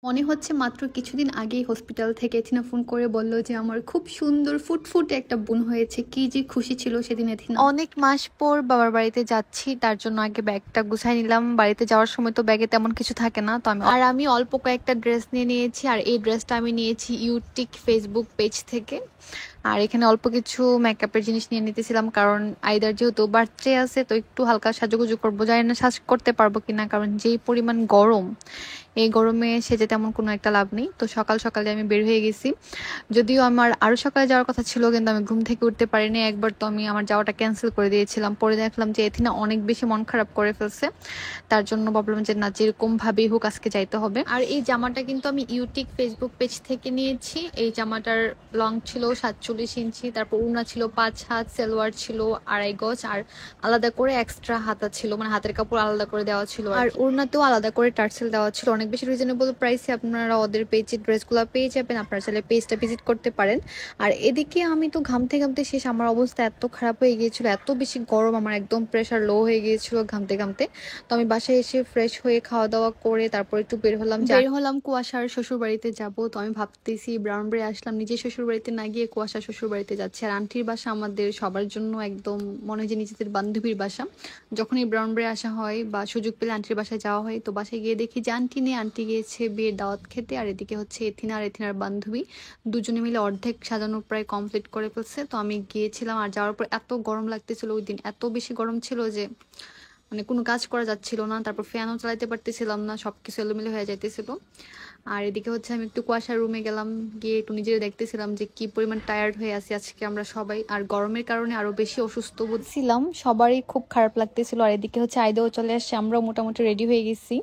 মনে হচ্ছে মাত্র কিছুদিন আগেই হসপিটাল থেকে এথিনা ফোন করে বলল যে আমার খুব সুন্দর ফুটফুটে একটা বোন হয়েছে। কি যে খুশি ছিল সেদিন এথিনা। অনেক মাস পর বাবার বাড়িতে যাচ্ছি, তার জন্য আগে ব্যাগটা গুছাই নিলাম। বাড়িতে যাওয়ার সময় তো ব্যাগে তেমন কিছু থাকে না, তো আমি অল্প কয়েকটা ড্রেস নিয়ে নিয়েছি। আর এই ড্রেসটা আমি নিয়েছি ইউটিক ফেসবুক পেজ থেকে। আর এখানে অল্প কিছু মেকআপের জিনিস নিয়ে নিতেছিলাম, কারণ আইদার যেহেতু বার্থডে আছে তো একটু হালকা সাজুগুজু করবো। জানি না সাজ করতে পারবো কিনা, কারণ যেই পরিমাণ গরম, এই গরমে সেজে তেমন কোনো একটা লাভ নেই। তো সকাল সকালে আমি বের হয়ে গেছি। যদিও আমার আরো সকালে যাওয়ার কথা ছিল, কিন্তু আমি ঘুম থেকে উঠতে পারিনি। একবার তো আমি আমার যাওয়াটা ক্যান্সেল করে দিয়েছিলাম। পরে দেখলাম যে এথিনা অনেক বেশি মন খারাপ করে ফেলছে। তার জন্য ভাবলাম যে না, যেরকম ভাবেই হোক আজকে যাইতে হবে। আর এই জামাটা কিন্তু আমি ইউটিক ফেসবুক পেজ থেকে নিয়েছি। এই জামাটার লং ছিল 47 ইঞ্চি, তারপর উড়না ছিল 5 হাত, সালোয়ার ছিল 2.5 গজ, আর আলাদা করে এক্সট্রা হাতা ছিল, মানে হাতের কাপড় আলাদা করে দেওয়া ছিল। আর উড়নাতেও আলাদা করে টার্সেল দেওয়া ছিল। অনেক বেশি রিজনেবল প্রাইসে আপনারা ওদের পেজে ড্রেসগুলো পেয়ে যাবেন। আপনারা চাইলে পেজটা ভিজিট করতে পারেন। আর এদিকে আমি তো ঘামতে ঘামতে শেষ। আমার অবস্থা এত খারাপ হয়ে গিয়েছিল, এত বেশি গরম, আমার একদম প্রেশার লো হয়ে গিয়েছিল ঘামতে ঘামতে। তো আমি বাসায় এসে ফ্রেশ হয়ে খাওয়া দাওয়া করে তারপর একটু বের হলাম কুয়াশার শ্বশুর বাড়িতে যাব। তো আমি ভাবতেছি ব্রাউনবাড়ি আসলাম, নিজের শ্বশুর বাড়িতে না গিয়ে কুয়াশা শ্বশুর বাড়িতে যাচ্ছি। আর আন্টির বাসা আমাদের সবার জন্য একদম মনে হয় যে নিজেদের বান্ধবীর বাসা। যখনই ব্রাউনবাড়ি আসা হয় বা সুযোগ পেলে আন্টির বাসায় যাওয়া হয়, তো বাসায় গিয়ে দেখি যে আন্টি নেই, আন্টি গিয়েছে বিয়ের দাওয়াত খেতে। আর এদিকে হচ্ছে এথিনা আর এথিনার বান্ধবী দুজনে মিলে অর্ধেক সাজানো প্রায় কমপ্লিট করে ফেলছে। তো আমি গিয়েছিলাম, আর যাওয়ার পর এত গরম লাগতেছিল, ওই দিন এত বেশি গরম ছিল যে মানে কোনো কাজ করা যাচ্ছিল না। তারপর ফ্যানও চালাতে পারতেছিলাম না, সবকিছু এলোমেলো হয়ে যাইতেছিল। আর এদিকে হচ্ছে আমি একটু কুয়াশার রুমে গেলাম, গিয়ে একটু নিজেরা দেখতেছিলাম যে কি পরিমাণ টায়ার্ড হয়ে আছি আজকে আমরা সবাই। আর গরমের কারণে আরো বেশি অসুস্থ ছিলাম, সবারই খুব খারাপ লাগতেছিল। আর এদিকে হচ্ছে আইদাও চলে আসছে, আমরাও মোটামুটি রেডি হয়ে গেছি।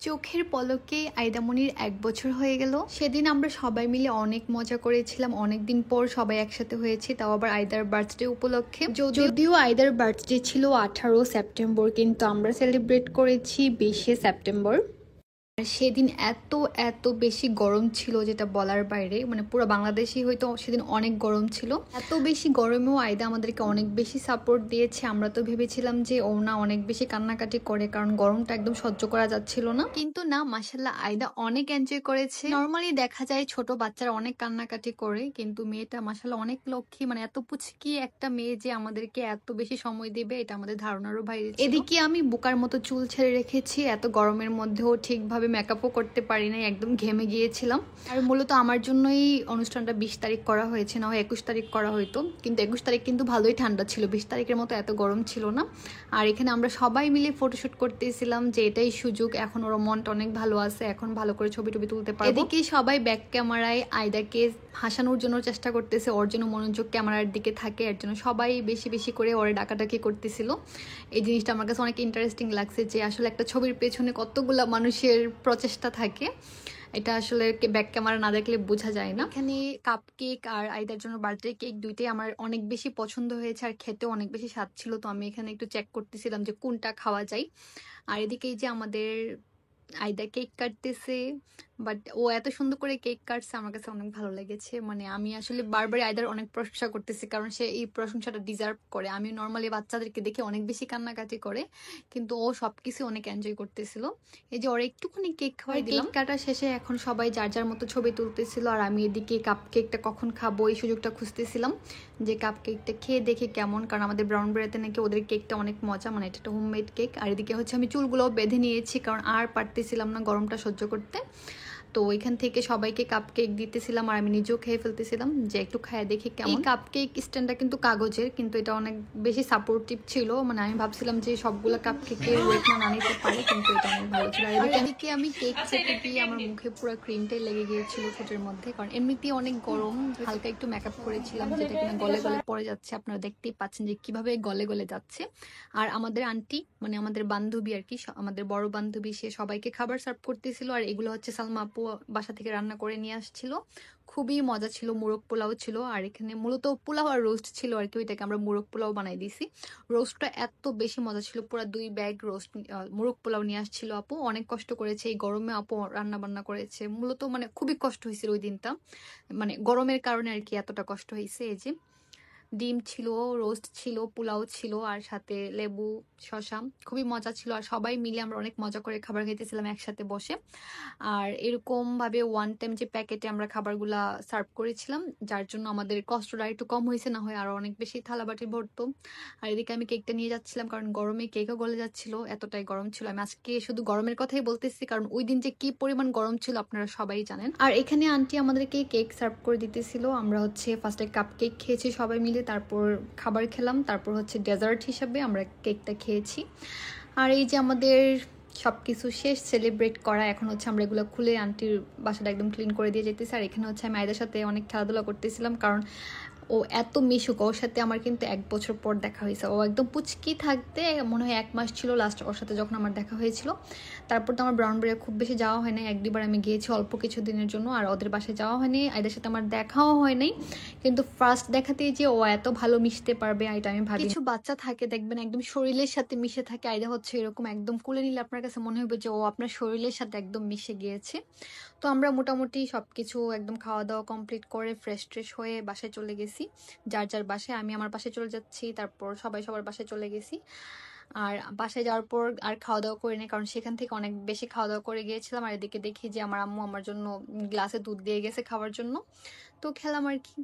চোখের পলকে আইদামনির 1 বছর হয়ে গেল। সেদিন আমরা সবাই মিলে অনেক মজা করেছিলাম, অনেকদিন পর সবাই একসাথে হয়েছি, তাও আবার আইদার বার্থডে উপলক্ষে। যদিও আইদার বার্থডে ছিল 18 সেপ্টেম্বর, কিন্তু আমরা সেলিব্রেট করেছি 20 সেপ্টেম্বর। আর সেদিন এত এত বেশি গরম ছিল যেটা বলার বাইরে, মানে পুরো বাংলাদেশই হয়তো সেদিন অনেক গরম ছিল। এত বেশি গরমেও আয়দা আমাদেরকে অনেক বেশি সাপোর্ট দিয়েছে। আমরা তো ভেবেছিলাম যে ও না অনেক বেশি কান্নাকাটি করে, কারণ গরমটা একদম সহ্য করা যাচ্ছিল না, কিন্তু না, মাসাল্লাহ আয়দা অনেক এনজয় করেছে। নর্মালি দেখা যায় ছোট বাচ্চারা অনেক কান্নাকাটি করে, কিন্তু মেয়েটা মাসাল্লাহ অনেক লক্ষ্মী, মানে এত পুচকি একটা মেয়ে যে আমাদেরকে এত বেশি সময় দেবে এটা আমাদের ধারণারও বাইরে ছিল। এদিকে আমি বোকার মতো চুল ছেড়ে রেখেছি, এত গরমের মধ্যেও ঠিকভাবে মেকআপও করতে পারি নাই, একদম ঘেমে গিয়েছিলাম। আর মূলত আমার জন্যই অনুষ্ঠানটা 20 তারিখ করা হয়েছে, না হয় 21 তারিখ করা হইতো, কিন্তু 21 তারিখ কিন্তু ভালোই ঠান্ডা ছিল, 20 তারিখের মতো এত গরম ছিল না। আর এখানে আমরা সবাই মিলে ফটোশুট করতেছিলাম, যে এটাই সুযোগ, এখন ওর মনটা অনেক ভালো আছে, এখন ভালো করে ছবি টবি তুলতে পারবো। এদিকে সবাই ব্যাক ক্যামেরায় আয়দাকে হাসানোর জন্য চেষ্টা করতেছে, ওর জন্য মনোযোগ ক্যামেরার দিকে থাকে, এর জন্য সবাই বেশি বেশি করে ওরে ডাকাডাকি করতেছিল। এই জিনিসটা আমার কাছে অনেক ইন্টারেস্টিং লাগছে, যে আসলে একটা ছবির পেছনে কতগুলা মানুষের প্রচেষ্টা থাকে, এটা আসলে ব্যাক ক্যামেরা না দেখলে বোঝা যায় না। এখানে কাপ কেক আর আইদার জন্য বার্থডে কেক দুইটাই আমার অনেক বেশি পছন্দ হয়েছে, আর খেতেও অনেক বেশি স্বাদ ছিল। তো আমি এখানে একটু চেক করতেছিলাম যে কোনটা খাওয়া যায়। আর এদিকে এই যে আমাদের আইদা কেক কাটতেছে, বাট ও এত সুন্দর করে কেক কাটছে, আমার কাছে অনেক ভালো লেগেছে। মানে আমি আসলে বারবার আইদার অনেক প্রশংসা করতেছি, কারণ সে এই প্রশংসাটা ডিজার্ভ করে। আমি নর্মালি বাচ্চাদেরকে দেখে অনেক বেশি কান্নাকাটি করে, কিন্তু ও সবকিছু অনেক এনজয় করতেছিল। এই যে ওরা একটুখানি কেক খাওয়াই দিলাম। কেক কাটা শেষে এখন সবাই যার যার মতো ছবি তুলতেছিল, আর আমি এদিকে কাপ কেকটা কখন খাবো এই সুযোগটা খুঁজতেছিলাম, যে কাপ কেকটা খেয়ে দেখে কেমন, কারণ আমাদের ব্রাউন বেড়াতে নাকি ওদের কেকটা অনেক মজা, মানে এটা একটা হোমমেড কেক। আর এদিকে হচ্ছে আমি চুলগুলোও বেঁধে নিয়েছি, কারণ আর পারতেছিলাম না গরমটা সহ্য করতে। তো ওইখান থেকে সবাইকে কাপ কেক দিতেছিলাম, আর আমি নিজেও খেয়ে ফেলতেছিলাম, যে একটু খায় দেখি কেমন। এই কাপ কেক স্ট্যান্ডটা কিন্তু কাগজের, কিন্তু এটা অনেক বেশি সাপোর্টিভ ছিল, মানে আমি ভাবছিলাম যে সবগুলো কাপ কেকের ওয়েট না নিতে পারে, কিন্তু এটা অনেক ভালো ছিল। আর এদিকে আমি কেক চেপে দিয়ে আমার মুখে পুরো ক্রিমটাই লেগে গিয়েছিল ঠোঁটের মধ্যে, কারণ এমনিতেই অনেক গরম। হালকা একটু মেকআপ করেছিলাম, যেটা কিনা গলে গলে পড়ে যাচ্ছে, আপনারা দেখতেই পাচ্ছেন যে কিভাবে গলে গলে যাচ্ছে। আর আমাদের আন্টি, মানে আমাদের বান্ধবী আর কি, আমাদের বড় বান্ধবী, সে সবাইকে খাবার সার্ভ করতেছিল। আর এগুলো হচ্ছে সালমা আপু বাসা থেকে রান্না করে নিয়ে আসছিল, খুবই মজা ছিল। মোরগ পোলাও ছিল, আর এখানে মূলত পোলাও আর রোস্ট ছিল আর কি, ওইটাকে আমরা মোরগ পোলাও বানাই দিছি। রোস্টটা এত বেশি মজা ছিল, পুরো 2 ব্যাগ রোস্ট মোরগ পোলাও নিয়ে আসছিল আপু। অনেক কষ্ট করেছে এই গরমে আপু, রান্না বান্না করেছে মূলত, মানে খুবই কষ্ট হয়েছিল ওই দিনটা, মানে গরমের কারণে আর কি এতটা কষ্ট হয়েছে। এই যে ডিম ছিল, রোস্ট ছিল, পোলাও ছিল, আর সাথে লেবু, শসা। খুবই মজা ছিল, আর সবাই মিলে আমরা অনেক মজা করে খাবার খেতেছিলাম একসাথে বসে। আর এরকম ভাবে ওয়ান টাইম যে প্যাকেটে আমরা খাবারগুলা সার্ভ করেছিলাম, যার জন্য আমাদের কষ্টটা একটু কম হয়েছে, না হয় আরো অনেক বেশি থালাবাটি ভরতো। আর এদিকে আমি কেকটা নিয়ে যাচ্ছিলাম, কারণ গরমে কেকও গলে যাচ্ছিল, এতটাই গরম ছিল। আমি আজকে শুধু গরমের কথাই বলতেছি, কারণ ওই দিন যে কি পরিমাণ গরম ছিল আপনারা সবাই জানেন। আর এখানে আন্টি আমাদেরকে কেক সার্ভ করে দিতেছিল। আমরা হচ্ছে ফার্স্টে কাপ কেক খেয়েছি সবাই মিলে, তারপর খাবার খেলাম, তারপর হচ্ছে ডেজার্ট হিসাবে আমরা কেকটা খেয়েছি। আর এই যে আমাদের সবকিছু শেষ সেলিব্রেট করা, এখন হচ্ছে আমরা এগুলো খুলে আন্টির বাসাটা একদম ক্লিন করে দিয়ে যেতেছি। আর এখানে হচ্ছে আমি আয়দার সাথে অনেক খেলাধুলা করতেছিলাম, কারণ ও এত মিশুক। ওর সাথে আমার কিন্তু 1 বছর পর দেখা হয়েছে। ও একদম পুচকি থাকতে মনে হয় 1 মাস ছিল লাস্ট ওর সাথে যখন আমার দেখা হয়েছিল। তারপর তো আমার ব্রাউনবাড়িয়া খুব বেশি যাওয়া হয় নাই, 1-2বার আমি গিয়েছি অল্প কিছু দিনের জন্য। আর ওদের বাসায় যাওয়া হয়নি, আয়দার সাথে আমার দেখাও হয় নাই। কিন্তু ফার্স্ট দেখাতেই যে ও এত ভালো মিশতে পারবে এটা আমি ভাবি। কিছু বাচ্চা থাকে দেখবেন একদম শরীরের সাথে মিশে থাকে, আয়দা হচ্ছে এরকম, একদম কোলে নিলে আপনার কাছে মনে হবে যে ও আপনার শরীরের সাথে একদম মিশে গিয়েছে। তো আমরা মোটামুটি সবকিছু একদম খাওয়া দাওয়া কমপ্লিট করে ফ্রেশ ট্রেশ হয়ে বাসায় চলে গেছি, যার যার বাসায়। আমি আমার বাসায় চলে যাচ্ছি, তারপর সবাই সবার বাসায় চলে গেছি। আর বাসায় যাওয়ার পর আর খাওয়া দাওয়া করি না, কারণ সেখান থেকে অনেক বেশি খাওয়া দাওয়া করে গিয়েছিলাম। আর এদিকে দেখি যে আমার আম্মু আমার জন্য গ্লাসে দুধ দিয়ে গেছে খাওয়ার জন্য, তো খেলাম আর কি।